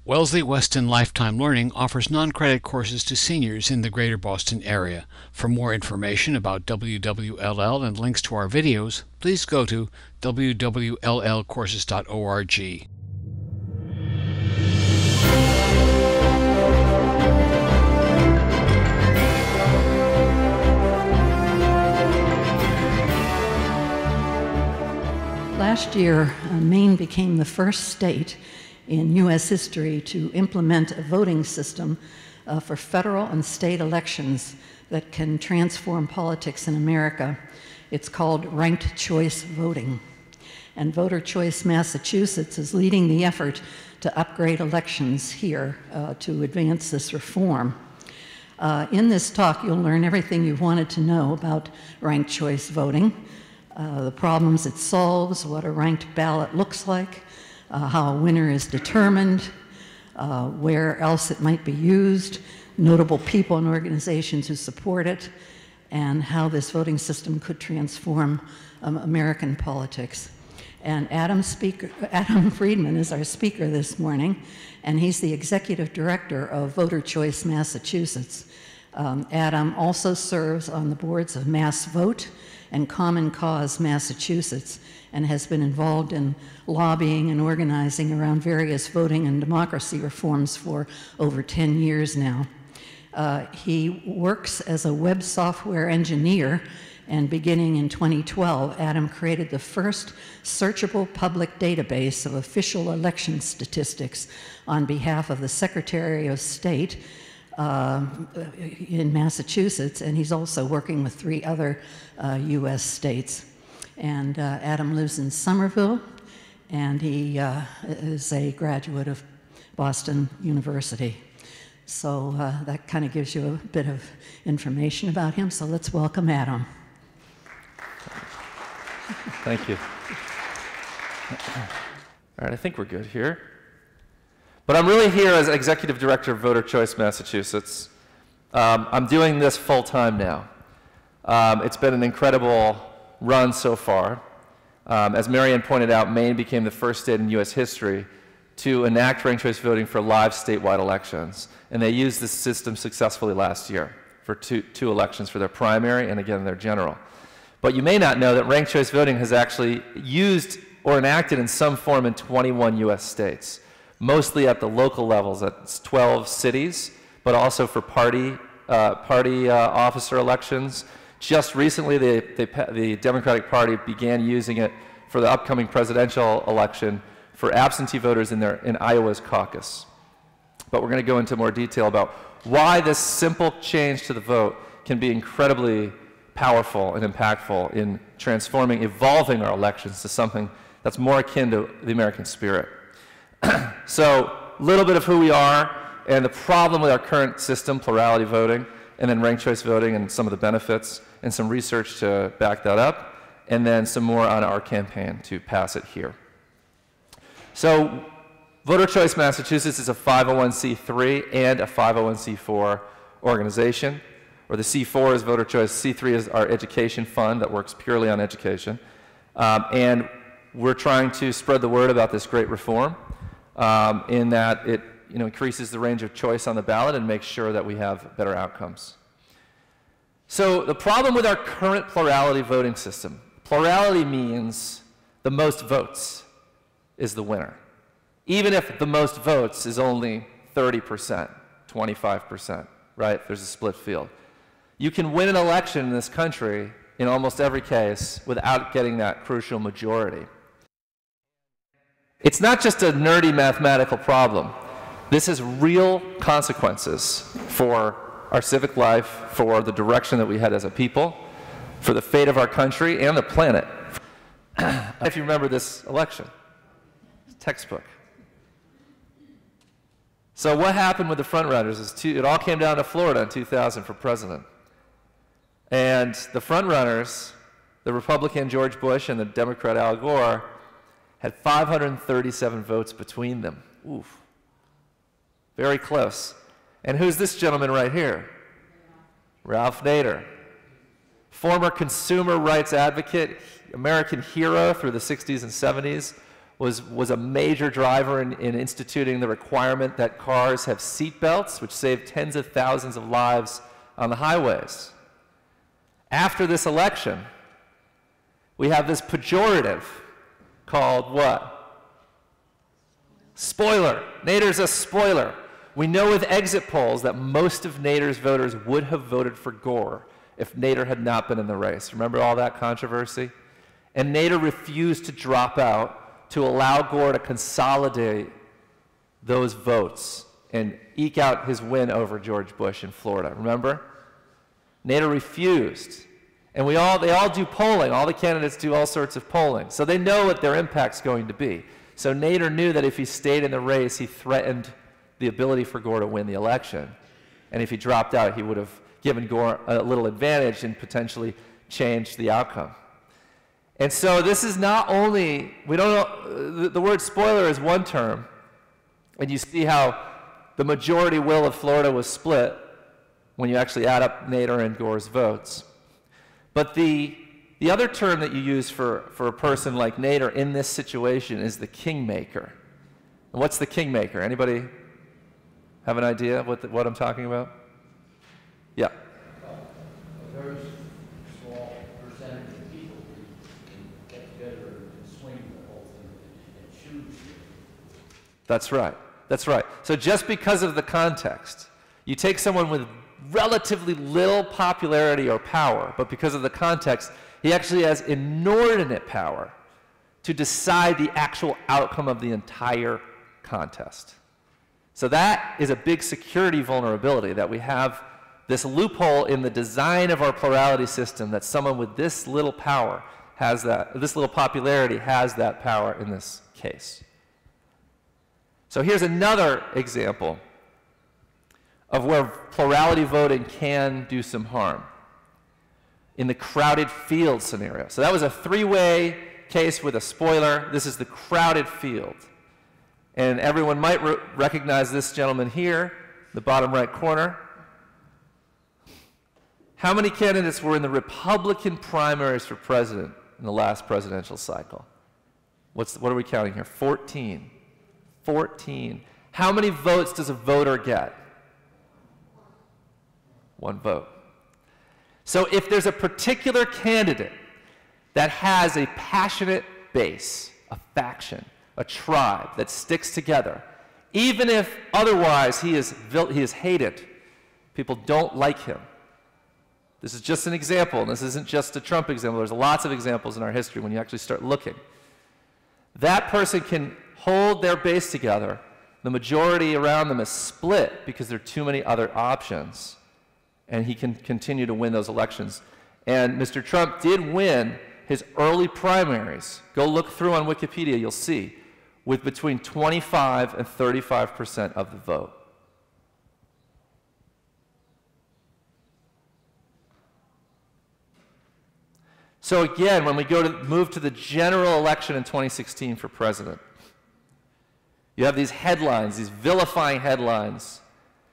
Wellesley-Weston Lifetime Learning offers non-credit courses to seniors in the greater Boston area. For more information about WWLL and links to our videos, please go to www.llcourses.org. Last year, Maine became the first state in U.S. history to implement a voting system for federal and state elections that can transform politics in America. It's called ranked choice voting. And Voter Choice Massachusetts is leading the effort to upgrade elections here to advance this reform. In this talk, you'll learn everything you wanted to know about ranked choice voting, the problems it solves, what a ranked ballot looks like, how a winner is determined, where else it might be used, notable people and organizations who support it, and how this voting system could transform American politics. And Adam Friedman is our speaker this morning, and he's the executive director of Voter Choice Massachusetts. Adam also serves on the boards of Mass Vote and Common Cause Massachusetts, and has been involved in lobbying and organizing around various voting and democracy reforms for over 10 years now. He works as a web software engineer, and beginning in 2012, Adam created the first searchable public database of official election statistics on behalf of the Secretary of State in Massachusetts, and he's also working with 3 other U.S. states. And Adam lives in Somerville, and he is a graduate of Boston University. So that kind of gives you a bit of information about him. So let's welcome Adam. Thank you. All right, I think we're good here. But I'm really here as Executive Director of Voter Choice Massachusetts. I'm doing this full-time now. It's been an incredible run so far. As Marianne pointed out, Maine became the first state in U.S. history to enact ranked choice voting for live statewide elections. And they used this system successfully last year for two elections, for their primary and again their general. But you may not know that ranked choice voting has actually used or enacted in some form in 21 U.S. states, mostly at the local levels, at 12 cities, but also for party officer elections. Just recently, the Democratic Party began using it for the upcoming presidential election for absentee voters in Iowa's caucus. But we're going to go into more detail about why this simple change to the vote can be incredibly powerful and impactful in transforming, evolving our elections to something that's more akin to the American spirit. So, a little bit of who we are and the problem with our current system, plurality voting, and then ranked choice voting and some of the benefits, and some research to back that up, and then some more on our campaign to pass it here. So, Voter Choice Massachusetts is a 501c3 and a 501c4 organization, or the C4 is Voter Choice, C3 is our education fund that works purely on education. And we're trying to spread the word about this great reform in that it increases the range of choice on the ballot and makes sure that we have better outcomes. So the problem with our current plurality voting system, plurality means the most votes is the winner. Even if the most votes is only 30%, 25%, right? There's a split field. You can win an election in this country in almost every case without getting that crucial majority. It's not just a nerdy mathematical problem. This has real consequences for our civic life, for the direction that we head as a people, for the fate of our country and the planet. If you remember this election, textbook. So what happened with the frontrunners is it all came down to Florida in 2000 for president. And the frontrunners, the Republican George Bush and the Democrat Al Gore, had 537 votes between them. Oof. Very close. And who's this gentleman right here? Ralph Nader. Former consumer rights advocate, American hero through the 60s and 70s, was a major driver in instituting the requirement that cars have seat belts, which saved tens of thousands of lives on the highways. After this election, we have this pejorative called what? Spoiler. Nader's a spoiler. We know with exit polls that most of Nader's voters would have voted for Gore if Nader had not been in the race. Remember all that controversy? And Nader refused to drop out to allow Gore to consolidate those votes and eke out his win over George Bush in Florida. Remember? Nader refused. And they all do polling. All the candidates do all sorts of polling. So they know what their impact's going to be. So Nader knew that if he stayed in the race, he threatened the ability for Gore to win the election. And if he dropped out, he would have given Gore a little advantage and potentially changed the outcome. And so this is not only, we don't know, the word spoiler is one term, and you see how the majority will of Florida was split when you actually add up Nader and Gore's votes. But the other term that you use for a person like Nader in this situation is the kingmaker. And what's the kingmaker? Anybody have an idea what I'm talking about? Yeah. A very small percentage of people can get together and swing the whole thing and choose. That's right. That's right. So just because of the context, you take someone with relatively little popularity or power, but because of the context, he actually has inordinate power to decide the actual outcome of the entire contest. So that is a big security vulnerability, that we have this loophole in the design of our plurality system, that someone with this little power has that, this little popularity has that power in this case. So here's another example of where plurality voting can do some harm in the crowded field scenario. So that was a three-way case with a spoiler. This is the crowded field. And everyone might recognize this gentleman here, the bottom right corner. How many candidates were in the Republican primaries for president in the last presidential cycle? What are we counting here? 14. 14. How many votes does a voter get? One vote. So if there's a particular candidate that has a passionate base, a faction, a tribe that sticks together, even if otherwise he is hated, people don't like him. This is just an example, and this isn't just a Trump example. There's lots of examples in our history when you actually start looking. That person can hold their base together. The majority around them is split because there are too many other options, and he can continue to win those elections. And Mr. Trump did win his early primaries. Go look through on Wikipedia, you'll see, with between 25 and 35% of the vote. So again, when we move to the general election in 2016 for president, you have these headlines, these vilifying headlines.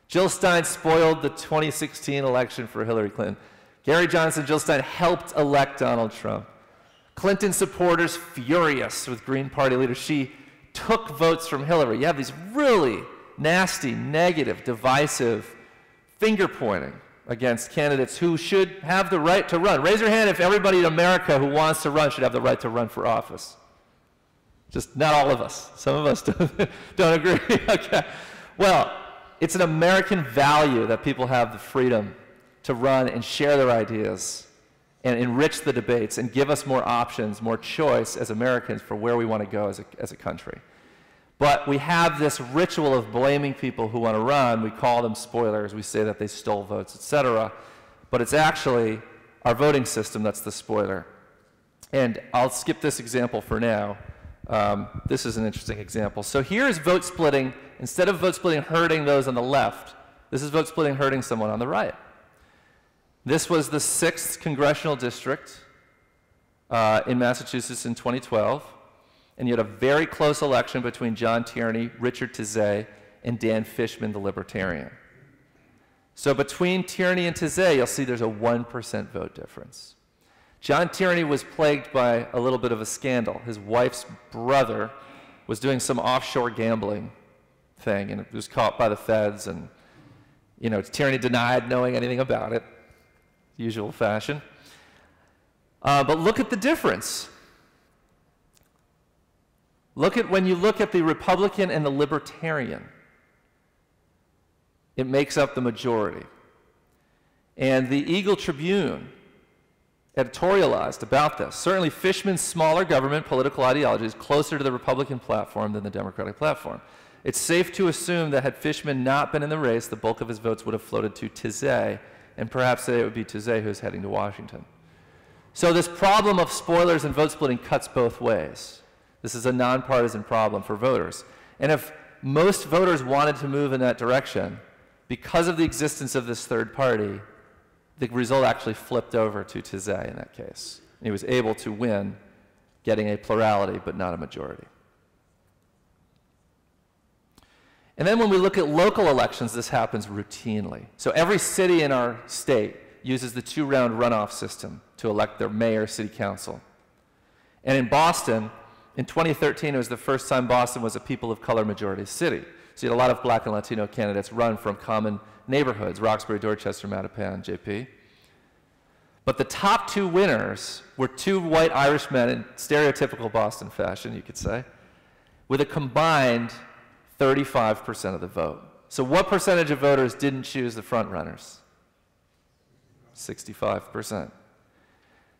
Jill Stein spoiled the 2016 election for Hillary Clinton. Gary Johnson, Jill Stein helped elect Donald Trump. Clinton supporters furious with Green Party leaders. She took votes from Hillary. You have these really nasty, negative, divisive finger-pointing against candidates who should have the right to run. Raise your hand if everybody in America who wants to run should have the right to run for office. Just not all of us. Some of us don't agree. Okay. Well, it's an American value that people have the freedom to run and share their ideas and enrich the debates and give us more options, more choice as Americans for where we want to go as a country. But we have this ritual of blaming people who want to run. We call them spoilers. We say that they stole votes, etc. But it's actually our voting system that's the spoiler. And I'll skip this example for now. This is an interesting example. So here's vote splitting. Instead of vote splitting hurting those on the left, this is vote splitting hurting someone on the right. This was the 6th congressional district in Massachusetts in 2012. And you had a very close election between John Tierney, Richard Taizé, and Dan Fishman, the Libertarian. So between Tierney and Taizé, you'll see there's a 1% vote difference. John Tierney was plagued by a little bit of a scandal. His wife's brother was doing some offshore gambling thing, and it was caught by the feds, and tyranny denied knowing anything about it, usual fashion. But look at the difference. When you look at the Republican and the Libertarian, it makes up the majority. And the Eagle Tribune editorialized about this. Certainly Fishman's smaller government political ideology is closer to the Republican platform than the Democratic platform. It's safe to assume that had Fishman not been in the race, the bulk of his votes would have floated to Taizé, and perhaps today it would be Taizé who's heading to Washington. So this problem of spoilers and vote splitting cuts both ways. This is a nonpartisan problem for voters. And if most voters wanted to move in that direction, because of the existence of this third party, the result actually flipped over to Taizé in that case. And he was able to win, getting a plurality but not a majority. And then when we look at local elections, this happens routinely. So every city in our state uses the two-round runoff system to elect their mayor, city council. And in Boston, in 2013, it was the first time Boston was a people of color majority city. So you had a lot of black and Latino candidates run from common neighborhoods, Roxbury, Dorchester, Mattapan, JP. But the top two winners were two white Irish men in stereotypical Boston fashion, you could say, with a combined 35% of the vote. So what percentage of voters didn't choose the front runners? 65%.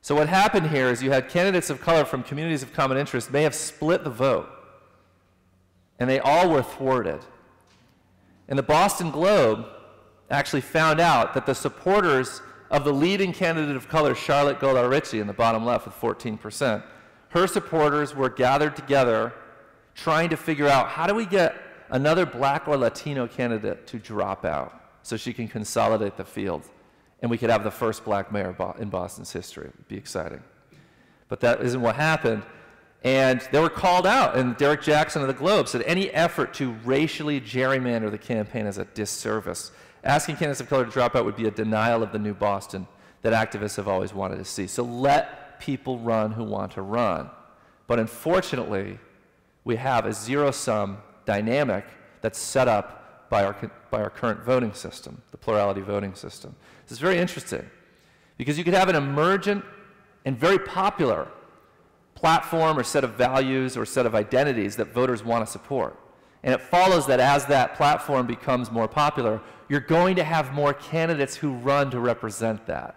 So what happened here is you had candidates of color from communities of common interest may have split the vote, and they all were thwarted. And the Boston Globe actually found out that the supporters of the leading candidate of color, Charlotte Goldar-Ritchie, in the bottom left with 14%, her supporters were gathered together trying to figure out how do we get another black or Latino candidate to drop out so she can consolidate the field and we could have the first black mayor in Boston's history. It would be exciting. But that isn't what happened. And they were called out, and Derek Jackson of the Globe said any effort to racially gerrymander the campaign is a disservice. Asking candidates of color to drop out would be a denial of the new Boston that activists have always wanted to see. So let people run who want to run. But unfortunately, we have a zero-sum dynamic that's set up by our current voting system, the plurality voting system. This is very interesting because you could have an emergent and very popular platform or set of values or set of identities that voters want to support. And it follows that as that platform becomes more popular, you're going to have more candidates who run to represent that.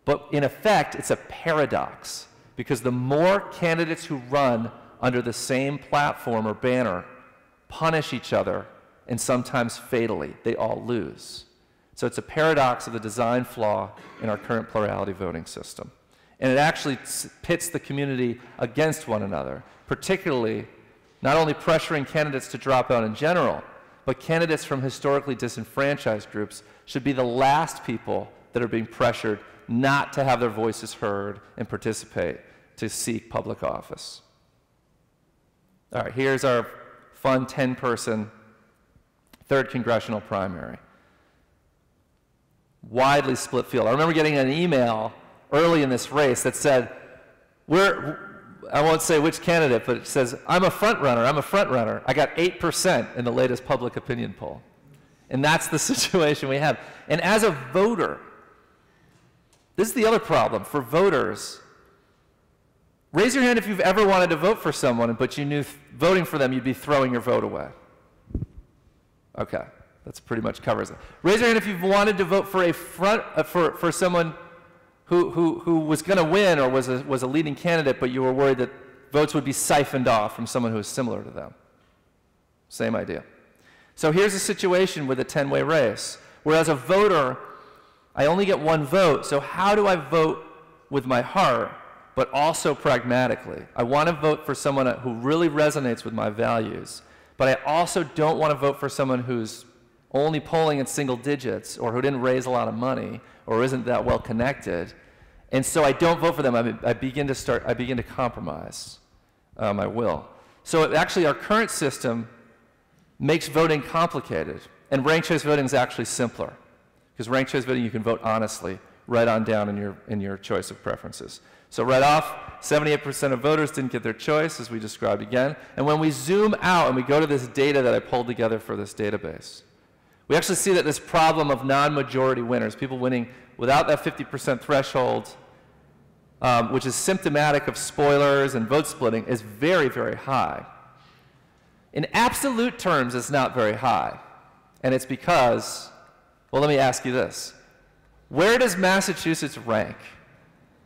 But in effect, it's a paradox because the more candidates who run under the same platform or banner punish each other, and sometimes fatally, they all lose. So it's a paradox of the design flaw in our current plurality voting system. And it actually pits the community against one another, particularly not only pressuring candidates to drop out in general, but candidates from historically disenfranchised groups should be the last people that are being pressured not to have their voices heard and participate to seek public office. All right, here's our fun 10-person third congressional primary. Widely split field. I remember getting an email early in this race that said, I won't say which candidate, but it says, I'm a front runner. I got 8% in the latest public opinion poll. And that's the situation we have. And as a voter, this is the other problem for voters. Raise your hand if you've ever wanted to vote for someone, but you knew voting for them, you'd be throwing your vote away. Okay, that's pretty much covers it. Raise your hand if you've wanted to vote for for someone who was going to win or was a leading candidate, but you were worried that votes would be siphoned off from someone who was similar to them. Same idea. So here's a situation with a 10-way race, where as a voter, I only get one vote, so how do I vote with my heart, but also pragmatically? I want to vote for someone who really resonates with my values, but I also don't want to vote for someone who's only polling in single digits or who didn't raise a lot of money or isn't that well connected. And so I don't vote for them. I begin to compromise my will. So actually our current system makes voting complicated, and ranked choice voting is actually simpler. Because ranked choice voting, you can vote honestly right on down in your choice of preferences. So right off, 78% of voters didn't get their choice, as we described again. And when we zoom out and we go to this data that I pulled together for this database, we actually see that this problem of non-majority winners, people winning without that 50% threshold, which is symptomatic of spoilers and vote splitting, is very, very high. In absolute terms, it's not very high. And it's because, well, let me ask you this. Where does Massachusetts rank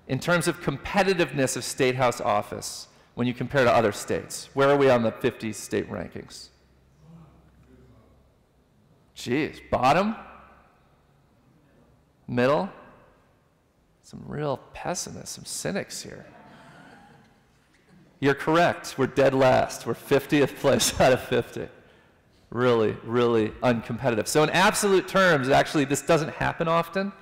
in terms of competitiveness of state house office when you compare to other states? Where are we on the 50 state rankings? Geez, bottom? Middle? Some real pessimists, some cynics here. You're correct. We're dead last. We're 50th place out of 50. Really, really uncompetitive. So in absolute terms, actually, this doesn't happen often.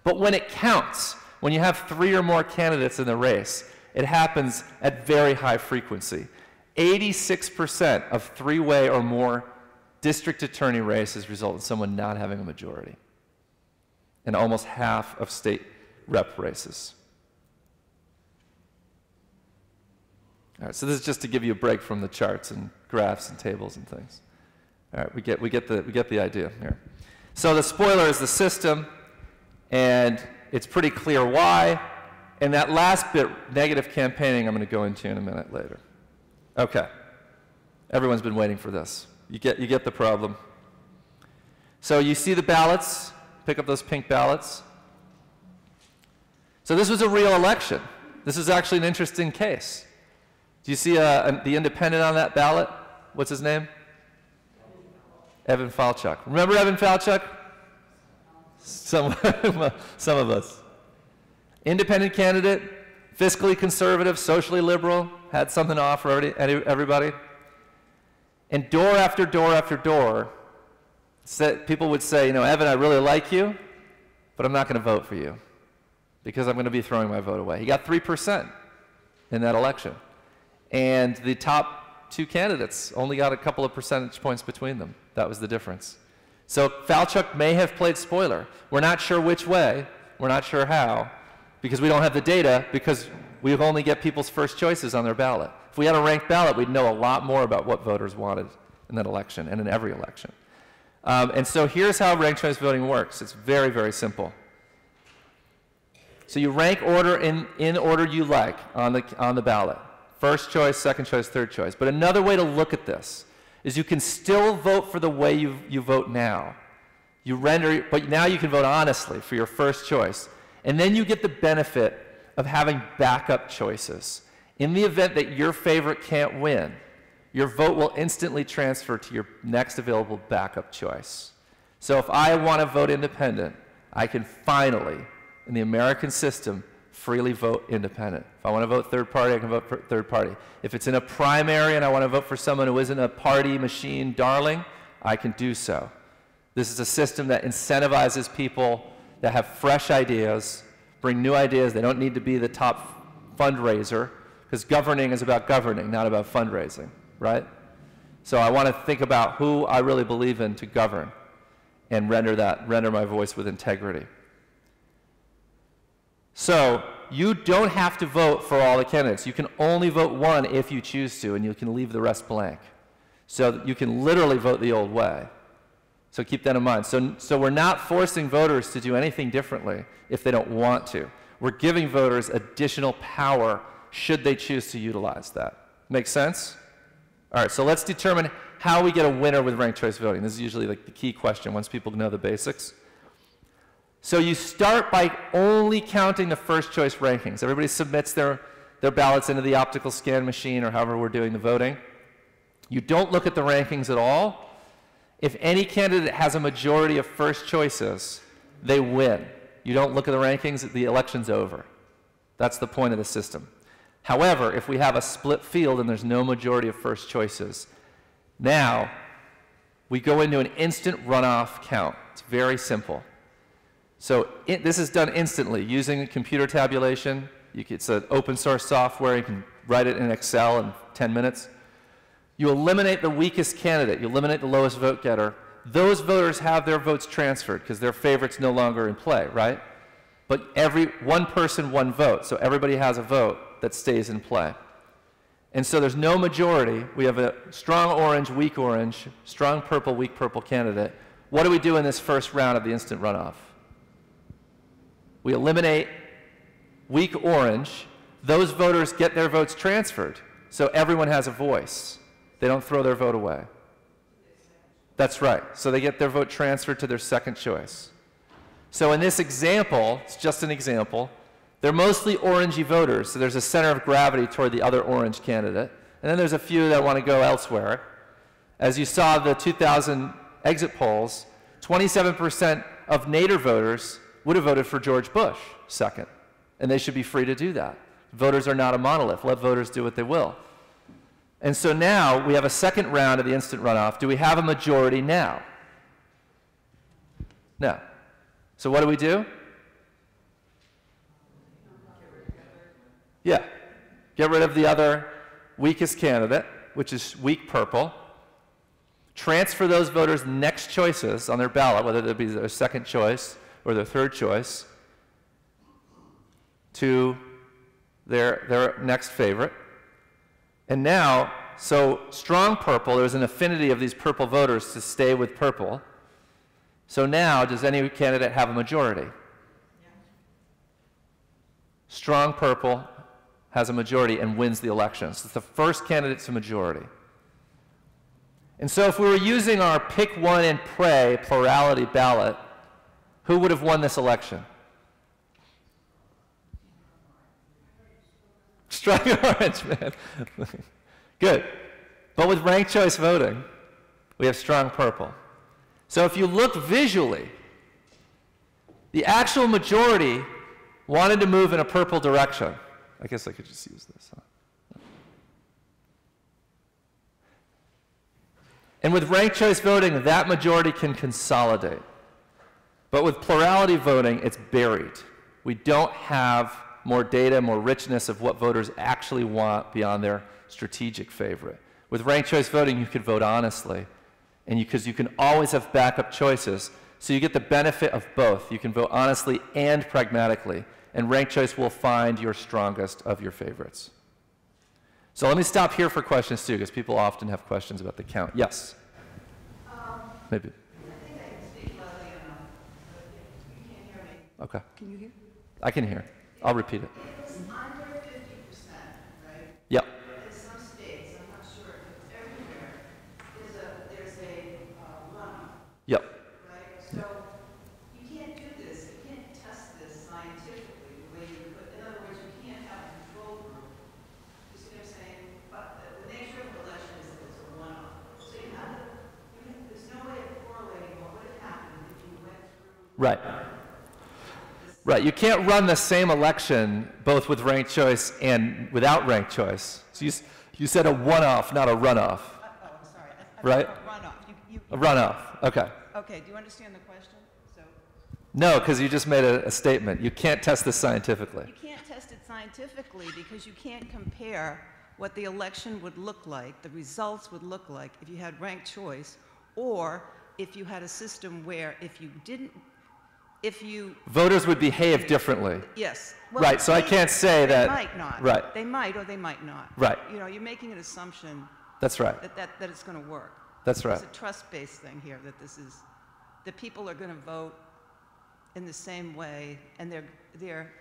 But when it counts, when you have 3 or more candidates in the race, it happens at very high frequency. 86% of 3-way or more district attorney races result in someone not having a majority. And almost half of state rep races. All right, so this is just to give you a break from the charts and graphs and tables and things. All right, we get the idea here. So the spoiler is the system, and it's pretty clear why. And that last bit, negative campaigning, I'm going to go into in a minute later. Okay, everyone's been waiting for this. You get the problem. So you see the ballots. Pick up those pink ballots. So this was a real election. This is actually an interesting case. Do you see the independent on that ballot? What's his name? Evan Falchuk. Remember Evan Falchuk? Some of us. Independent candidate, fiscally conservative, socially liberal, had something to offer everybody. And door after door after door, people would say, you know, Evan, I really like you, but I'm not going to vote for you because I'm going to be throwing my vote away. He got 3% in that election. And the top 2 candidates only got a couple of percentage points between them. That was the difference. So Falchuk may have played spoiler. We're not sure which way. We're not sure how, because we don't have the data, because we only get people's first choices on their ballot. If we had a ranked ballot, we'd know a lot more about what voters wanted in that election and in every election. And so here's how ranked choice voting works. It's very, very simple. So you rank order in order you like on the ballot. First choice, second choice, third choice. But another way to look at this is you can still vote for the way you vote now. But now you can vote honestly for your first choice. And then you get the benefit of having backup choices. In the event that your favorite can't win, your vote will instantly transfer to your next available backup choice. So if I want to vote independent, I can finally, in the American system, freely vote independent. If I want to vote third party, I can vote for third party. If it's in a primary and I want to vote for someone who isn't a party machine darling, I can do so. This is a system that incentivizes people that have fresh ideas, bring new ideas. They don't need to be the top fundraiser, because governing is about governing, not about fundraising, right? So I want to think about who I really believe in to govern and render my voice with integrity. So you don't have to vote for all the candidates. You can only vote one if you choose to, and you can leave the rest blank. So you can literally vote the old way. So keep that in mind. So we're not forcing voters to do anything differently if they don't want to. We're giving voters additional power should they choose to utilize that. Make sense? All right, so let's determine how we get a winner with ranked choice voting. This is usually like the key question once people know the basics. So you start by only counting the first choice rankings. Everybody submits their ballots into the optical scan machine or however we're doing the voting. You don't look at the rankings at all. If any candidate has a majority of first choices, they win. You don't look at the rankings, the election's over. That's the point of the system. However, if we have a split field and there's no majority of first choices, now we go into an instant runoff count. It's very simple. So this is done instantly using computer tabulation. It's an open source software. You can write it in Excel in 10 minutes. You eliminate the weakest candidate. You eliminate the lowest vote getter. Those voters have their votes transferred because their favorite's no longer in play, right? but one person, one vote. So everybody has a vote that stays in play. And so there's no majority. We have a strong orange, strong purple, weak purple candidate. What do we do in this first round of the instant runoff? We eliminate weak orange. Those voters get their votes transferred. So everyone has a voice. They don't throw their vote away. That's right. So they get their vote transferred to their second choice. So in this example, it's just an example, they're mostly orangey voters, so there's a center of gravity toward the other orange candidate. And then there's a few that want to go elsewhere. As you saw the 2000 exit polls, 27% of Nader voters would have voted for George Bush second. And they should be free to do that. Voters are not a monolith. Let voters do what they will. And so now we have a second round of the instant runoff. Do we have a majority now? No. So what do we do? Yeah. Get rid of the other weakest candidate, which is weak purple. Transfer those voters' next choices on their ballot, whether it be their second choice or their third choice, to their next favorite. And now, so strong purple, there's an affinity of these purple voters to stay with purple. So now, does any candidate have a majority? Yeah. Strong purple has a majority and wins the election. So it's the first candidate to majority. And so if we were using our pick one and pray plurality ballot, who would have won this election? Strong orange, man. Good. But with ranked choice voting, we have strong purple. So if you look visually, the actual majority wanted to move in a purple direction. I guess I could just use this, huh? And with ranked choice voting, that majority can consolidate. But with plurality voting, it's buried. We don't have more data, more richness of what voters actually want beyond their strategic favorite. With ranked choice voting, you can vote honestly, and because you can always have backup choices, so you get the benefit of both. You can vote honestly and pragmatically, and ranked choice will find your strongest of your favorites. So let me stop here for questions too, because people often have questions about the count. Yes? Maybe. I think I can speak loudly enough, but you can't hear me. Okay. Can you hear? I can hear. I'll repeat it. It was under 50%, right? Yep. In some states, I'm not sure if it's everywhere, there's a runoff, Yep. right? So you can't do this, you can't test this scientifically the way you could. In other words, you can't have a control group. You see what I'm saying? But the nature of the election is that it's a runoff. So you have to, there's no way of correlating what would have happened if you went through. Right. Right, you can't run the same election both with ranked choice and without ranked choice. So you said a one-off, not a runoff. Oh, I'm sorry. Right? A runoff. A runoff, okay. Okay, do you understand the question? So No, because you just made a statement. You can't test this scientifically. you can't test it scientifically because you can't compare what the election would look like, the results would look like if you had ranked choice, or if you had a system where if you Voters would behave differently. yes. Well, Right, so I can't say that. They might not. Right. They might or they might not. Right. You know, you're making an assumption That's right. that it's going to work. That's right. It's a trust-based thing here, that people are going to vote in the same way, and they're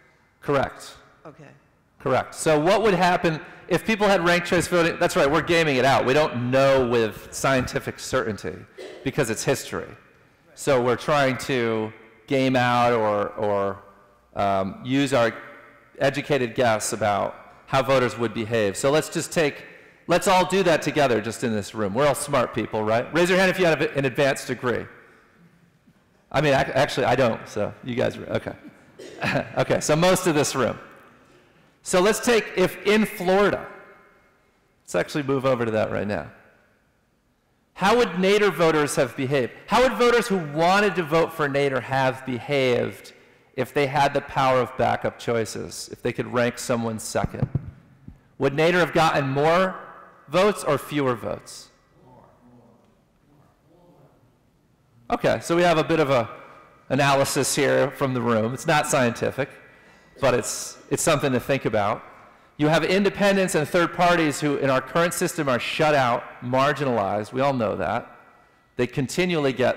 Correct. okay. Correct. So what would happen if people had ranked choice voting? That's right, we're gaming it out. We don't know with scientific certainty because it's history. So we're trying to game out or use our educated guess about how voters would behave. So let's all do that together just in this room. We're all smart people, right? Raise your hand if you have an advanced degree. I mean, actually, I don't, so you guys, okay. Okay, so most of this room. So let's take, if in Florida, let's actually move over to that right now. How would Nader voters have behaved? How would voters who wanted to vote for Nader have behaved if they had the power of backup choices, if they could rank someone second? Would Nader have gotten more votes or fewer votes? Okay, so we have a bit of a analysis here from the room. It's not scientific, but it's something to think about. You have independents and third parties who in our current system are shut out, marginalized. We all know that. They continually get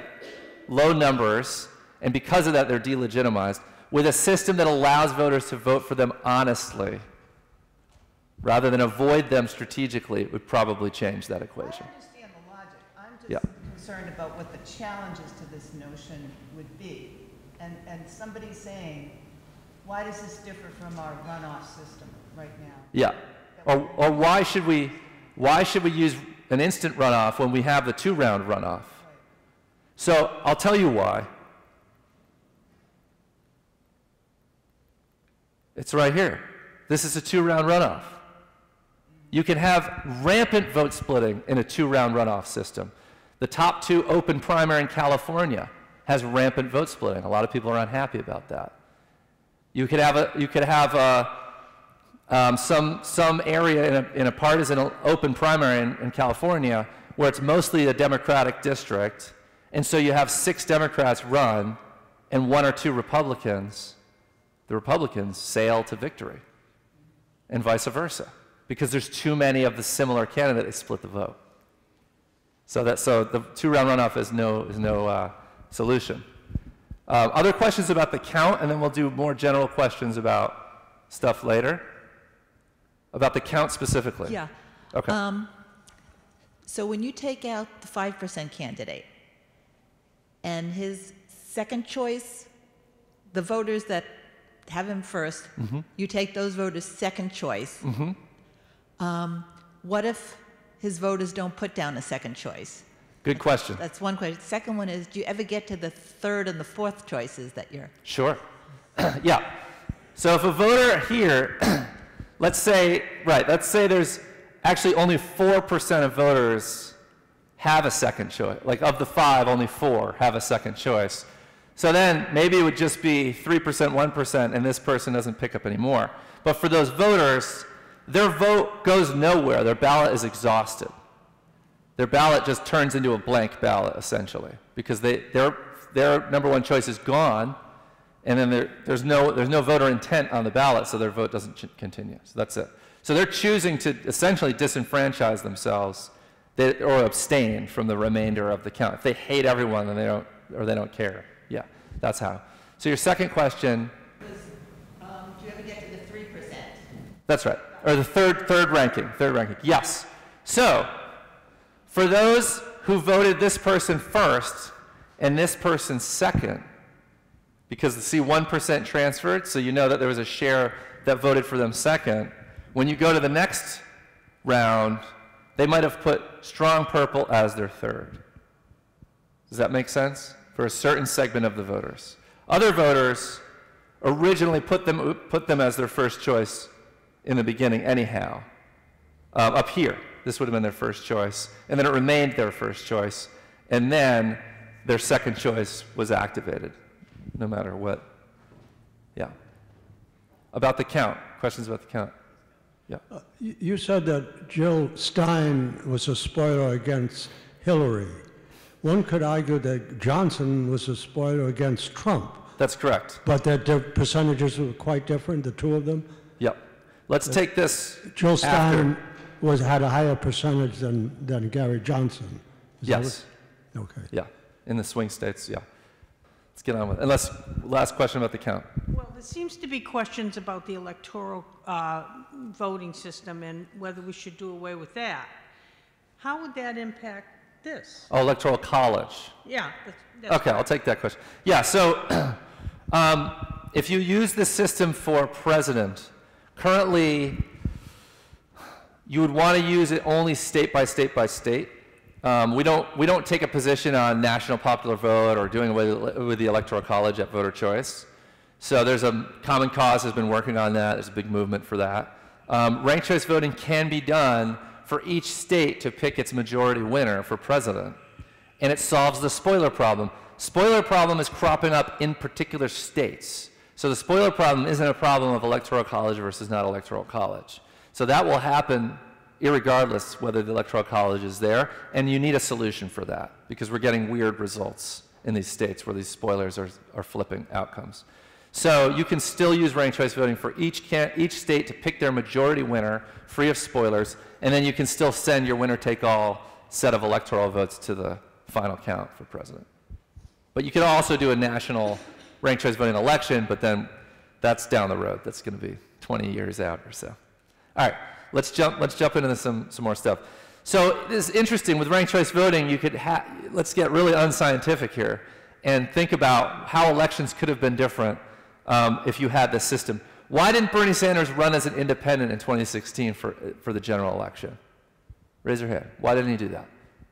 low numbers, and because of that, they're delegitimized. With a system that allows voters to vote for them honestly, rather than avoid them strategically, it would probably change that equation. I understand the logic. I'm just concerned about what the challenges to this notion would be. And somebody's saying, why does this differ from our runoff system right now? Yeah. Or why should we use an instant runoff when we have the 2-round runoff? Right. So I'll tell you why. It's right here. This is a 2-round runoff. You can have rampant vote splitting in a 2-round runoff system. The top 2 open primary in California has rampant vote splitting. A lot of people are unhappy about that. You could have some area in a partisan open primary in California where it's mostly a Democratic district, and so you have 6 Democrats run and 1 or 2 Republicans. The Republicans sail to victory, and vice versa, because there's too many of the similar candidate. They split the vote. So the 2-round runoff is no solution. Other questions about the count, and then we'll do more general questions about stuff later. About the count specifically. Yeah. Okay. So when you take out the 5% candidate and his second choice, the voters that have him first, you take those voters' second choice. What if his voters don't put down a second choice? Good question. That's one question. Second one is, do you ever get to the third and the fourth choices that you're... Sure. Yeah. So if a voter here, let's say there's actually only 4% of voters have a second choice. Like of the 5, only 4 have a second choice. So then maybe it would just be 3%, 1%, and this person doesn't pick up any more. But for those voters, their vote goes nowhere. Their ballot is exhausted. Their ballot just turns into a blank ballot, essentially, because their number 1 choice is gone, and then there's no voter intent on the ballot, so their vote doesn't continue. So that's it. So they're choosing to essentially disenfranchise themselves or abstain from the remainder of the count. If they hate everyone, then they don't care. Yeah, that's how. So your second question. Do you ever get to the 3%? That's right. Or the third ranking. Yes. So for those who voted this person first and this person second, because the 1% transferred, so you know that there was a share that voted for them second, when you go to the next round, they might have put strong purple as their third. Does that make sense? For a certain segment of the voters. Other voters originally put them as their first choice in the beginning anyhow. Up here, this would have been their first choice, and then it remained their first choice, and then their second choice was activated, no matter what. Yeah. About the count. Questions about the count? Yeah. You said that Jill Stein was a spoiler against Hillary. One could argue that Johnson was a spoiler against Trump. That's correct. But that the percentages were quite different, the two of them? Yep. Let's take this Jill Stein had a higher percentage than Gary Johnson. Is yes. That okay. Yeah. In the swing states, yeah. Let's get on with it. Last question about the count. Well, there seems to be questions about the electoral voting system and whether we should do away with that. How would that impact this? Oh, electoral college. Yeah. That's okay, I'll take that question. Yeah, so if you use this system for president, currently you would want to use it only state by state by state. We don't take a position on national popular vote or doing away with the electoral college at voter choice. So there's a Common Cause has been working on that. There's a big movement for that. Ranked choice voting can be done for each state to pick its majority winner for president. And it solves the spoiler problem. Spoiler problem is cropping up in particular states. So the spoiler problem isn't a problem of electoral college versus not electoral college. So that will happen irregardless whether the electoral college is there, and you need a solution for that because we're getting weird results in these states where these spoilers are flipping outcomes. So you can still use ranked choice voting for each state to pick their majority winner, free of spoilers, and then you can still send your winner-take-all set of electoral votes to the final count for president. But you can also do a national ranked choice voting election, but then that's down the road. That's going to be 20 years out or so. All right, let's jump into some more stuff. So this is interesting. With ranked choice voting, you could let's get really unscientific here and think about how elections could have been different if you had this system. Why didn't Bernie Sanders run as an independent in 2016 for the general election? Raise your hand. Why didn't he do that?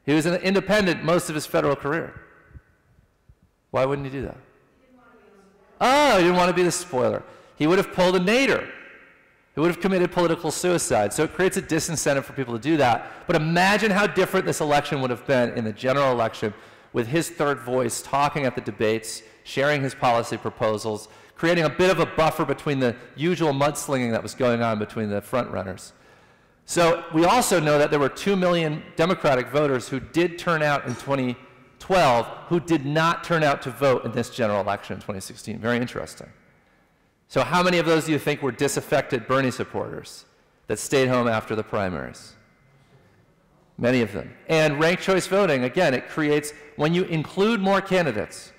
He was an independent most of his federal career. Why wouldn't he do that? Oh, he didn't want to be the spoiler. He would have pulled a Nader. He would have committed political suicide. So it creates a disincentive for people to do that. But imagine how different this election would have been in the general election with his third voice talking at the debates, sharing his policy proposals, creating a bit of a buffer between the usual mudslinging that was going on between the front runners. So we also know that there were 2 million Democratic voters who did turn out in 2012 who did not turn out to vote in this general election in 2016. Very interesting. So how many of those do you think were disaffected Bernie supporters that stayed home after the primaries? Many of them. And ranked choice voting, again, it creates, when you include more candidates,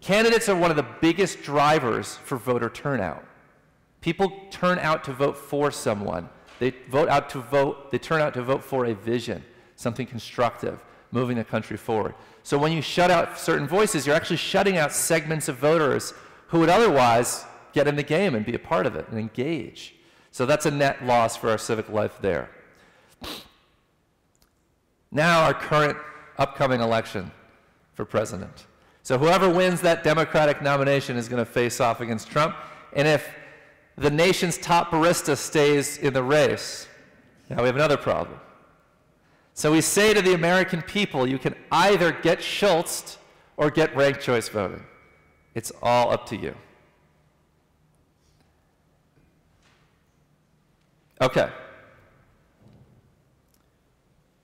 candidates are one of the biggest drivers for voter turnout. People turn out to vote for someone. They turn out to vote for a vision, something constructive, moving the country forward. So when you shut out certain voices, you're actually shutting out segments of voters who would otherwise get in the game and be a part of it and engage. So that's a net loss for our civic life there. Now our current upcoming election for president. So whoever wins that Democratic nomination is going to face off against Trump. And if the nation's top barista stays in the race, now we have another problem. So we say to the American people, you can either get Schultzed or get ranked choice voting. It's all up to you. Okay.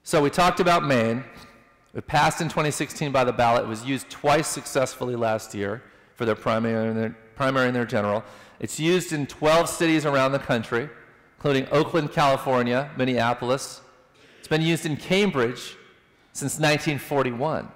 So we talked about Maine. It passed in 2016 by the ballot. It was used twice successfully last year for their primary and their general. It's used in 12 cities around the country, including Oakland, California, Minneapolis. It's been used in Cambridge since 1941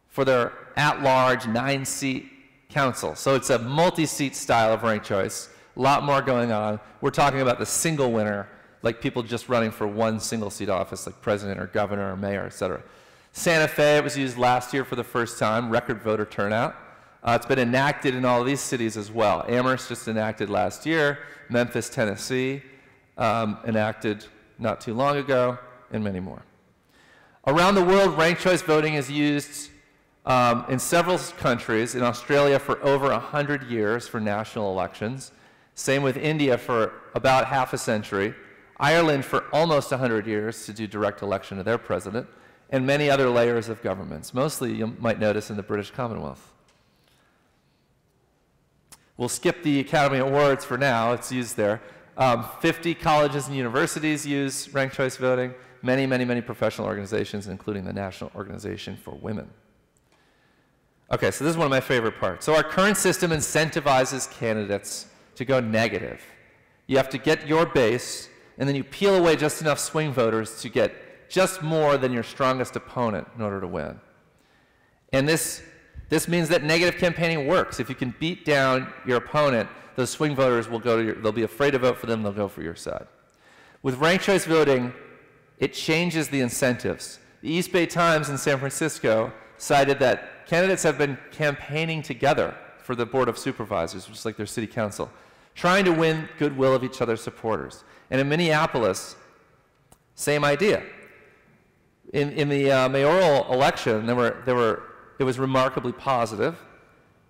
for their at-large 9-seat council. So it's a multi-seat style of ranked choice. A lot more going on. We're talking about the single winner, like people just running for one single-seat office, like president or governor or mayor, et cetera. Santa Fe, it was used last year for the first time, record voter turnout. It's been enacted in all of these cities as well. Amherst just enacted last year, Memphis, Tennessee, enacted not too long ago, and many more. Around the world, ranked choice voting is used in several countries. In Australia for over 100 years for national elections. Same with India for about half a century. Ireland for almost 100 years to do direct election of their president, and many other layers of governments, mostly you might notice in the British Commonwealth. We'll skip the Academy Awards for now, it's used there. 50 colleges and universities use ranked choice voting, many, many, many professional organizations, including the National Organization for Women. Okay, so this is one of my favorite parts. So our current system incentivizes candidates to go negative. You have to get your base, and then you peel away just enough swing voters to get just more than your strongest opponent in order to win. And this means that negative campaigning works. If you can beat down your opponent, those swing voters will go to they'll be afraid to vote for them, they'll go for your side. With ranked choice voting, it changes the incentives. The East Bay Times in San Francisco cited that candidates have been campaigning together for the Board of Supervisors, which is like their city council, trying to win goodwill of each other's supporters. And in Minneapolis, same idea. In the mayoral election, it was remarkably positive,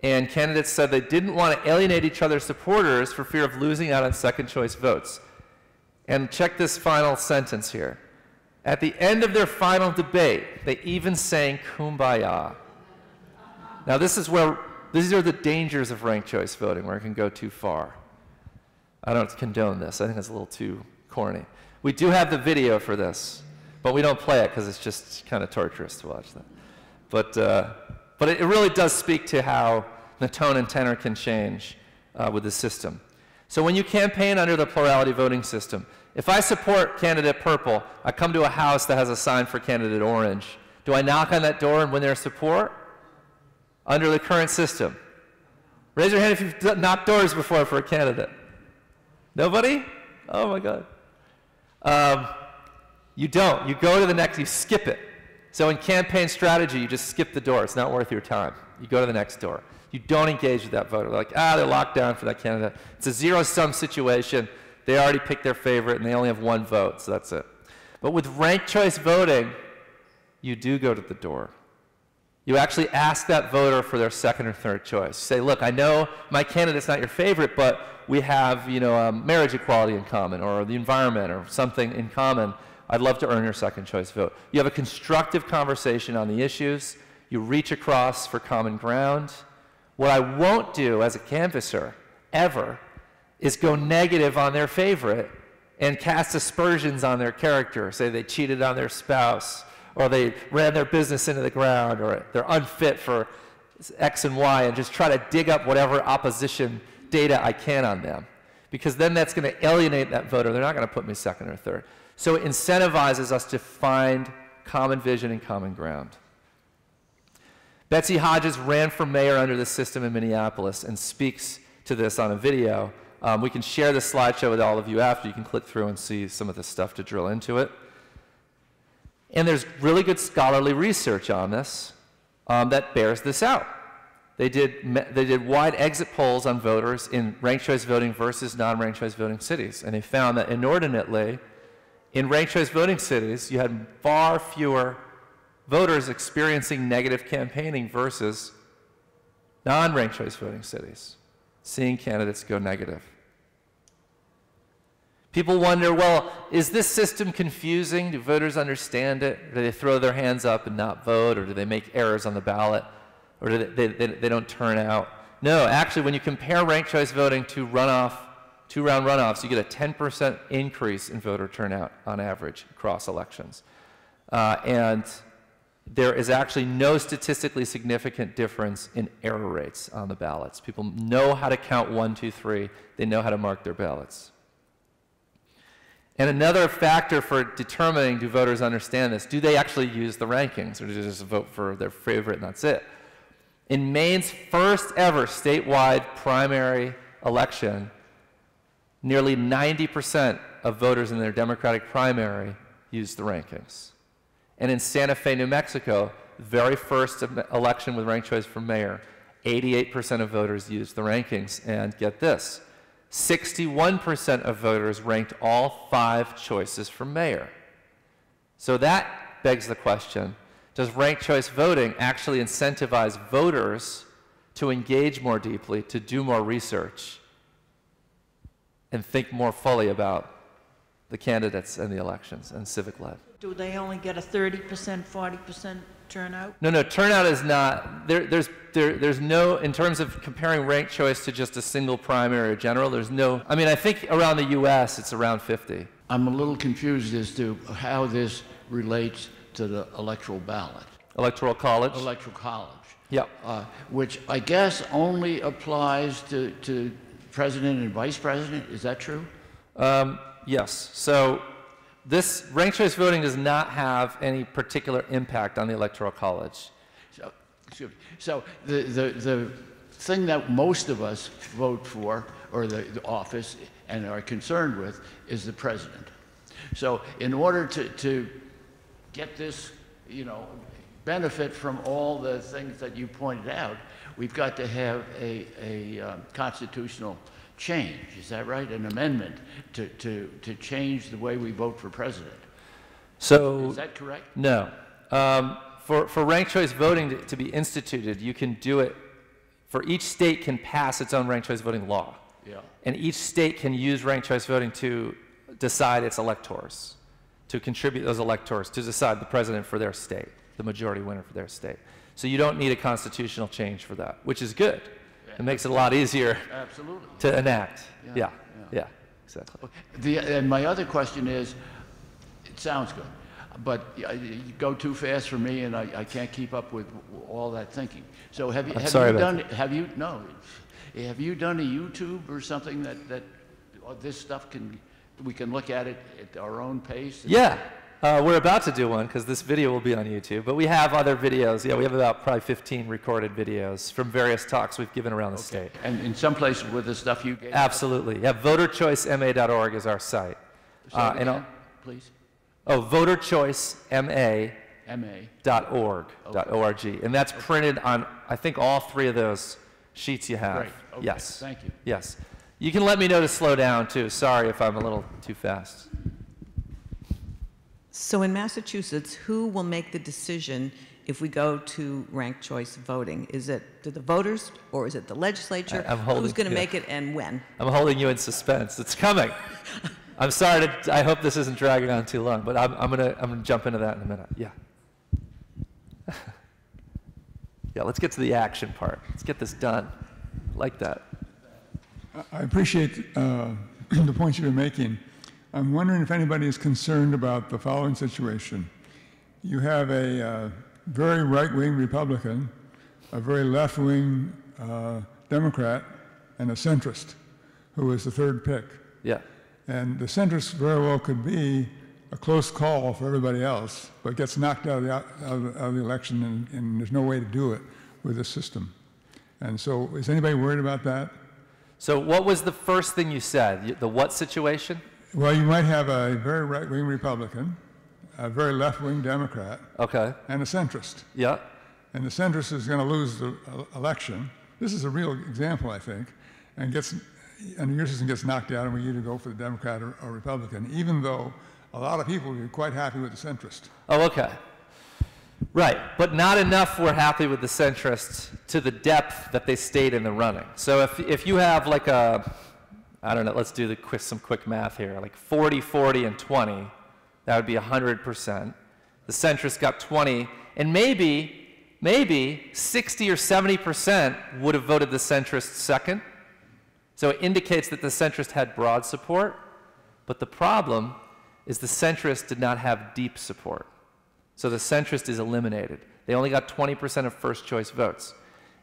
and candidates said they didn't want to alienate each other's supporters for fear of losing out on second choice votes. And check this final sentence here. At the end of their final debate, they even sang Kumbaya. Now these are the dangers of ranked choice voting, where it can go too far. I don't condone this. I think it's a little too corny. We do have the video for this, but we don't play it because it's just kind of torturous to watch that. But But it really does speak to how the tone and tenor can change with the system. So when you campaign under the plurality voting system, if I support candidate purple, I come to a house that has a sign for candidate orange. Do I knock on that door and win their support? Under the current system. Raise your hand if you've knocked doors before for a candidate. Nobody? Oh my God. You don't. You go to the next, you skip it. So in campaign strategy, you just skip the door. It's not worth your time. You go to the next door. You don't engage with that voter. Like, they're locked down for that candidate. It's a zero-sum situation. They already picked their favorite, and they only have one vote, so that's it. But with ranked choice voting, you do go to the door. You actually ask that voter for their second or third choice. You say, look, I know my candidate's not your favorite, but we have, marriage equality in common, or the environment, or something in common. I'd love to earn your second choice vote. You have a constructive conversation on the issues. You reach across for common ground. What I won't do as a canvasser, ever, is go negative on their favorite and cast aspersions on their character. Say they cheated on their spouse, or they ran their business into the ground, or they're unfit for X and Y, and just try to dig up whatever opposition data I can on them. Because then that's going to alienate that voter. They're not going to put me second or third. So it incentivizes us to find common vision and common ground. Betsy Hodges ran for mayor under this system in Minneapolis and speaks to this on a video. We can share the slideshow with all of you after. You can click through and see some of the stuff to drill into it. And there's really good scholarly research on this that bears this out. They did wide exit polls on voters in ranked choice voting versus non-ranked choice voting cities. And they found that inordinately, in ranked choice voting cities, you had far fewer voters experiencing negative campaigning versus non-ranked choice voting cities, seeing candidates go negative. People wonder, well, is this system confusing? Do voters understand it? Or do they throw their hands up and not vote? Or do they make errors on the ballot? Or do they don't turn out? No, actually, when you compare ranked choice voting to two-round runoffs, you get a 10% increase in voter turnout on average across elections. And there is actually no statistically significant difference in error rates on the ballots. People know how to count 1, 2, 3. They know how to mark their ballots. And another factor for determining, do voters understand this? Do they actually use the rankings, or do they just vote for their favorite and that's it? In Maine's first ever statewide primary election, nearly 90% of voters in their Democratic primary used the rankings. And in Santa Fe, New Mexico, the very first election with ranked choice for mayor, 88% of voters used the rankings. And get this, 61% of voters ranked all 5 choices for mayor. So that begs the question, does ranked choice voting actually incentivize voters to engage more deeply, to do more research, and think more fully about the candidates and the elections and civic life? Do they only get a 30%, 40% turnout? No, turnout is not, there's no, in terms of comparing ranked choice to just a single primary or general, there's no, I mean, I think around the US it's around 50. I'm a little confused as to how this relates to the electoral ballot. Electoral college? Electoral college. Yep. Which I guess only applies to president and vice president, is that true? Yes, so this ranked choice voting does not have any particular impact on the electoral college. So the thing that most of us vote for, or the office, and are concerned with, is the president. So in order to get this, benefit from all the things that you pointed out, we've got to have a constitutional change. Is that right? An amendment to change the way we vote for president. So is that correct? No. For ranked choice voting to be instituted, you can do it. For each state can pass its own ranked choice voting law. Yeah. And each state can use ranked choice voting to decide its electors, to contribute those electors to decide the president for their state, the majority winner for their state. So you don't need a constitutional change for that, which is good. It makes it a lot easier Absolutely. to enact. Yeah, exactly. And my other question is, it sounds good. but you go too fast for me, and I can't keep up with all that thinking. So have you done a YouTube or something that this stuff we can look at it at our own pace? Yeah. We're about to do one because this video will be on YouTube, but we have other videos. Yeah, we have about probably 15 recorded videos from various talks we've given around the state. And in some places with the stuff you gave? Absolutely. Yeah, voterchoicema.org is our site. Please. Oh, voterchoicema.org. And that's printed on, I think, all 3 of those sheets you have. Great. Okay. Yes. Thank you. Yes. You can let me know to slow down, too. Sorry if I'm a little too fast. So in Massachusetts, who will make the decision if we go to ranked choice voting? Is it the voters or is it the legislature? Who's going to make it and when? I'm holding you in suspense. It's coming. I'm sorry. I hope this isn't dragging on too long, but I'm gonna jump into that in a minute. Yeah. Yeah. Let's get to the action part. Let's get this done. I like that. I appreciate the points you've been making. I'm wondering if anybody is concerned about the following situation. You have a very right-wing Republican, a very left-wing Democrat, and a centrist, who is the third pick. Yeah. And the centrist very well could be a close call for everybody else, but gets knocked out of the election, and there's no way to do it with this system. And so is anybody worried about that? So what was the first thing you said? The what situation? Well, you might have a very right-wing Republican, a very left-wing Democrat, okay, and a centrist. Yeah. And the centrist is going to lose the election. This is a real example, I think, and your system gets knocked out, and we either go for the Democrat or Republican, even though a lot of people would be quite happy with the centrist. Oh, okay. Right, but not enough we're happy with the centrists to the depth that they stayed in the running. So if you have like I don't know, let's do some quick math here, like 40, 40, and 20, that would be 100%. The centrists got 20, and maybe 60 or 70% would have voted the centrist second. So it indicates that the centrist had broad support, but the problem is the centrist did not have deep support. So the centrist is eliminated. They only got 20% of first choice votes.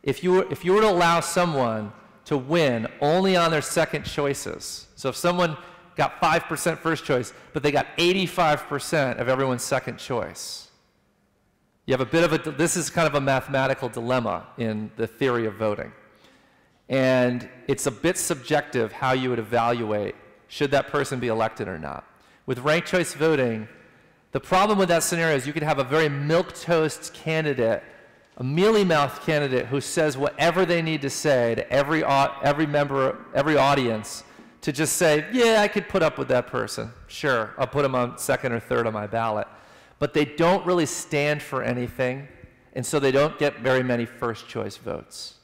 If you were to allow someone to win only on their second choices, so if someone got 5% first choice, but they got 85% of everyone's second choice, you have a bit of this is kind of a mathematical dilemma in the theory of voting. And it's a bit subjective how you would evaluate should that person be elected or not. With ranked choice voting, the problem with that scenario is you could have a very milquetoast candidate, a mealy-mouthed candidate who says whatever they need to say to every audience to just say, yeah, I could put up with that person. Sure, I'll put them on second or third on my ballot. But they don't really stand for anything, and so they don't get very many first choice votes.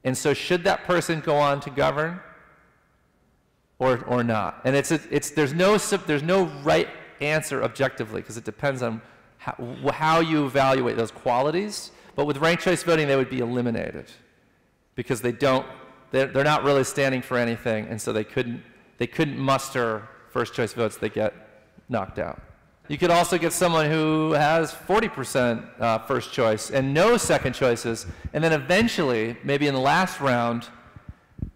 And so should that person go on to govern or not? And there's no right answer objectively because it depends on how you evaluate those qualities. But with ranked choice voting, they would be eliminated because they're not really standing for anything, and so they couldn't muster first choice votes. They get knocked out. You could also get someone who has 40% first choice and no second choices, and then eventually, maybe in the last round,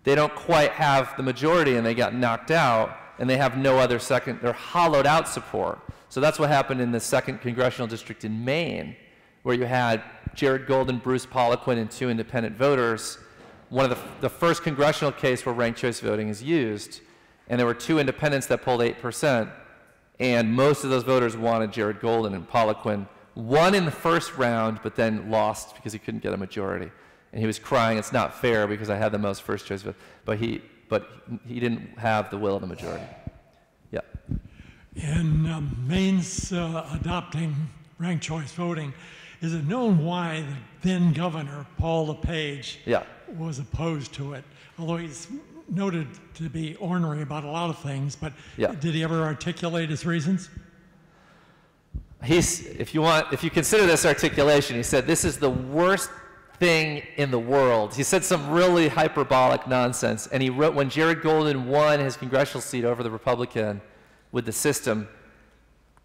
they don't quite have the majority and they got knocked out, and they have no other second, they're hollowed out support. So that's what happened in the 2nd Congressional District in Maine, where you had Jared Golden, Bruce Poliquin, and 2 independent voters. One of the first congressional case where ranked choice voting is used, and there were 2 independents that polled 8%, and most of those voters wanted Jared Golden, and Poliquin won in the first round, but then lost because he couldn't get a majority. And he was crying, it's not fair because I had the most first choice votes, but he didn't have the will of the majority. Yeah. In Maine's adopting ranked choice voting, is it known why the then governor, Paul LePage, was opposed to it? Although he's noted to be ornery about a lot of things, but did he ever articulate his reasons? If you consider this articulation, he said, this is the worst thing in the world. He said some really hyperbolic nonsense, and he wrote, when Jared Golden won his congressional seat over the Republican with the system,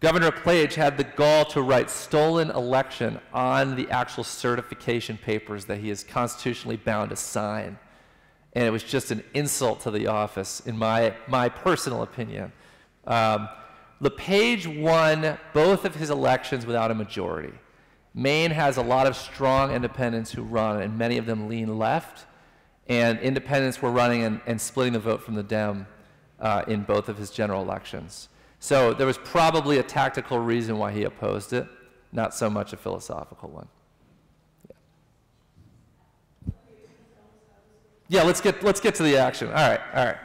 Governor Page had the gall to write stolen election on the actual certification papers that he is constitutionally bound to sign. And it was just an insult to the office, in my personal opinion. LePage won both of his elections without a majority. Maine has a lot of strong independents who run, and many of them lean left. And independents were running and splitting the vote from the Dem in both of his general elections. So there was probably a tactical reason why he opposed it, not so much a philosophical one. Yeah, let's get to the action. All right.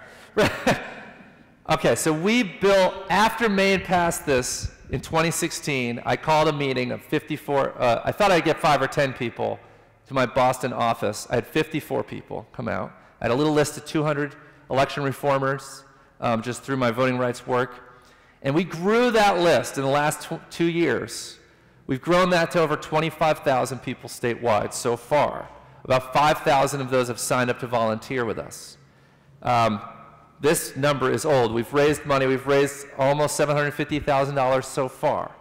Okay, so we built, after Maine passed this in 2016, I called a meeting of 54, I thought I'd get 5 or 10 people to my Boston office. I had 54 people come out. I had a little list of 200 election reformers just through my voting rights work. And we grew that list in the last 2 years. We've grown that to over 25,000 people statewide so far. About 5,000 of those have signed up to volunteer with us. This number is old. We've raised money. We've raised almost $750,000 so far.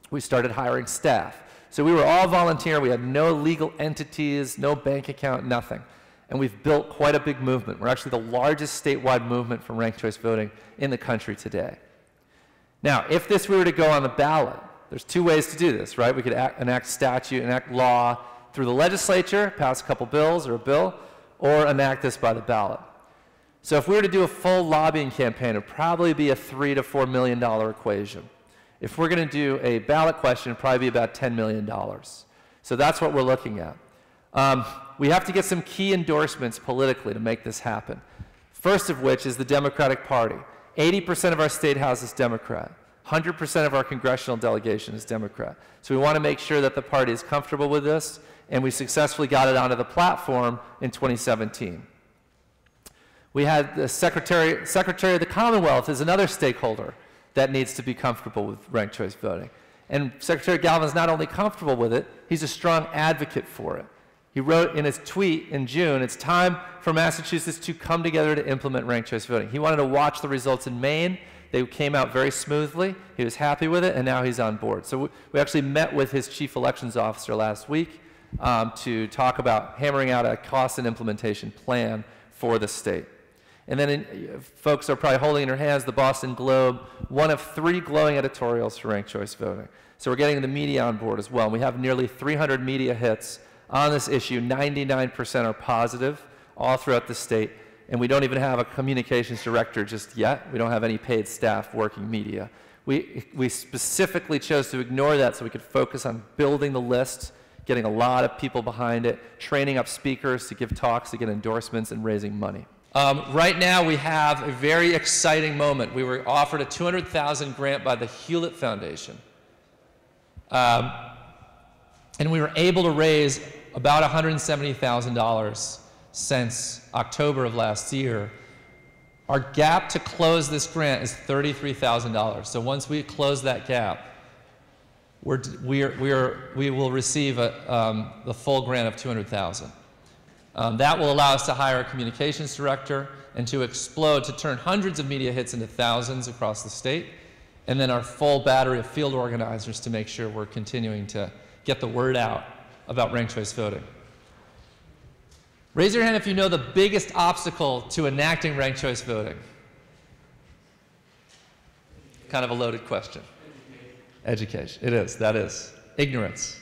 We started hiring staff. So we were all volunteer. We had no legal entities, no bank account, nothing. And we've built quite a big movement. We're actually the largest statewide movement for ranked choice voting in the country today. Now, if this were to go on the ballot, there's 2 ways to do this, right? We could enact statute, enact law through the legislature, pass a couple bills or a bill, or enact this by the ballot. So if we were to do a full lobbying campaign, it would probably be a $3 to $4 million equation. If we're going to do a ballot question, it would probably be about $10 million. So that's what we're looking at. We have to get some key endorsements politically to make this happen. First of which is the Democratic Party. 80% of our state house is Democrat. 100% of our congressional delegation is Democrat. So we want to make sure that the party is comfortable with this, and we successfully got it onto the platform in 2017. We had the Secretary of the Commonwealth is another stakeholder that needs to be comfortable with ranked choice voting. And Secretary Galvin is not only comfortable with it, he's a strong advocate for it. He wrote in his tweet in June, "It's time for Massachusetts to come together to implement ranked choice voting." He wanted to watch the results in Maine. They came out very smoothly. He was happy with it, and now he's on board. So we actually met with his chief elections officer last week to talk about hammering out a cost and implementation plan for the state. And then folks are probably holding in their hands the Boston Globe, one of 3 glowing editorials for ranked choice voting. So we're getting the media on board as well. And we have nearly 300 media hits on this issue. 99% are positive all throughout the state. And we don't even have a communications director just yet. We don't have any paid staff working media. We specifically chose to ignore that so we could focus on building the list, getting a lot of people behind it, training up speakers to give talks, to get endorsements, and raising money. Right now we have a very exciting moment. We were offered a $200,000 grant by the Hewlett Foundation. And we were able to raise about $170,000 since October of last year. Our gap to close this grant is $33,000. So once we close that gap, we will receive the full grant of $200,000. That will allow us to hire a communications director and to explode, to turn hundreds of media hits into thousands across the state, and then our full battery of field organizers to make sure we're continuing to get the word out about ranked choice voting. Raise your hand if you know the biggest obstacle to enacting ranked choice voting. Kind of a loaded question. Education. It is. That is. Ignorance.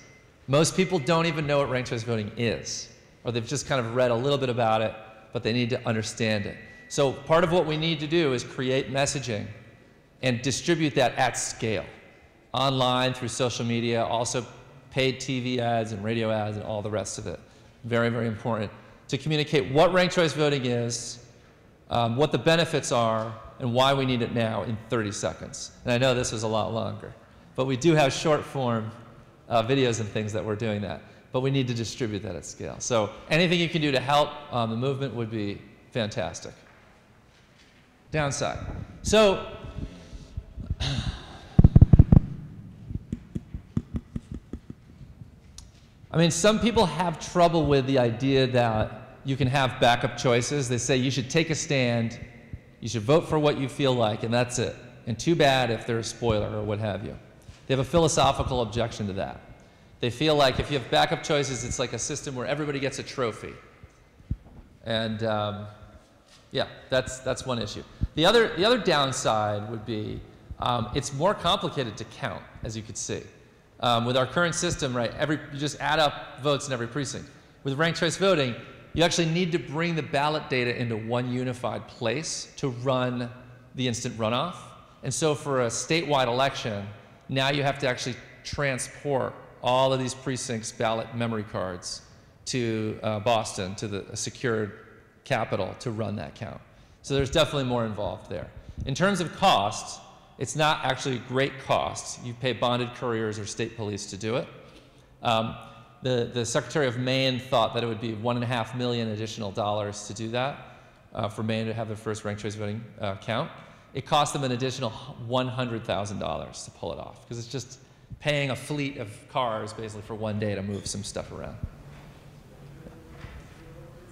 Most people don't even know what ranked choice voting is, or they've just kind of read a little bit about it, but they need to understand it. So part of what we need to do is create messaging and distribute that at scale, online, through social media, also paid TV ads and radio ads and all the rest of it. Very, very important to communicate what ranked choice voting is, what the benefits are, and why we need it now in 30 seconds. And I know this was a lot longer, but we do have short form videos and things that we're doing that. But we need to distribute that at scale. So anything you can do to help the movement would be fantastic. Downside. So I mean, some people have trouble with the idea that you can have backup choices. They say you should take a stand, you should vote for what you feel like, and that's it. and too bad if they're a spoiler or what have you. They have a philosophical objection to that. They feel like if you have backup choices, it's like a system where everybody gets a trophy. And yeah, that's one issue. The other downside would be it's more complicated to count, as you could see. With our current system, right, you just add up votes in every precinct. With ranked choice voting, you actually need to bring the ballot data into one unified place to run the instant runoff. And so for a statewide election, now you have to actually transport all of these precincts' ballot memory cards to Boston, to the secured capital to run that count. So there's definitely more involved there. In terms of costs, it's not actually great cost. You pay bonded couriers or state police to do it. The Secretary of Maine thought that it would be $1.5 million additional dollars to do that, for Maine to have their first ranked choice voting count. It cost them an additional $100,000 to pull it off, because it's just paying a fleet of cars basically for one day to move some stuff around.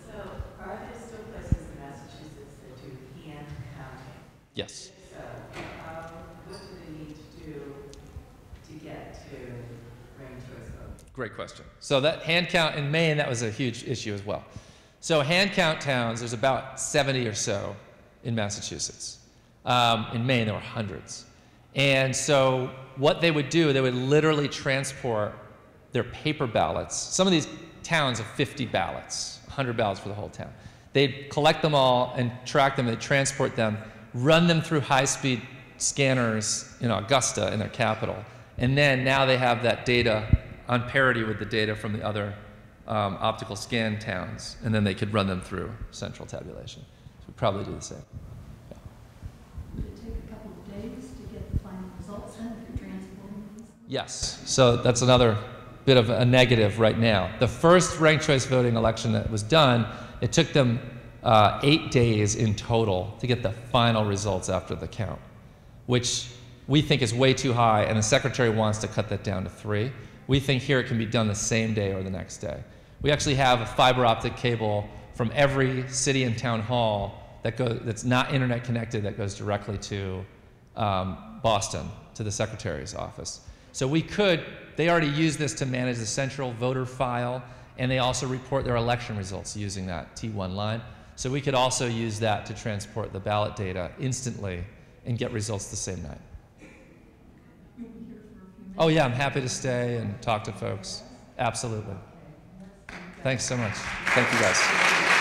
So are there still places in Massachusetts that do hand counting? Yes. So what do they need to do to get to ranked choice voting? Great question. So that hand count in Maine, that was a huge issue as well. So hand count towns, there's about 70 or so in Massachusetts. In Maine, there were hundreds. And so what they would do, they would literally transport their paper ballots. Some of these towns have 50 ballots, 100 ballots for the whole town. They'd collect them all and track them, they'd transport them, run them through high-speed scanners in Augusta, in their capital. And then now they have that data on parity with the data from the other optical scan towns, and then they could run them through central tabulation. So we'd probably do the same. Would it take a couple of days to get the final results in if you're transporting these? Yes, so that's another bit of a negative right now. The first ranked choice voting election that was done, it took them 8 days in total to get the final results after the count, which we think is way too high, and the Secretary wants to cut that down to 3. We think here it can be done the same day or the next day. We actually have a fiber optic cable from every city and town hall that's not internet connected that goes directly to Boston, to the Secretary's office. So they already use this to manage the central voter file, and they also report their election results using that T1 line. So we could also use that to transport the ballot data instantly and get results the same night. Oh yeah, I'm happy to stay and talk to folks. Absolutely. Thanks so much. Thank you guys.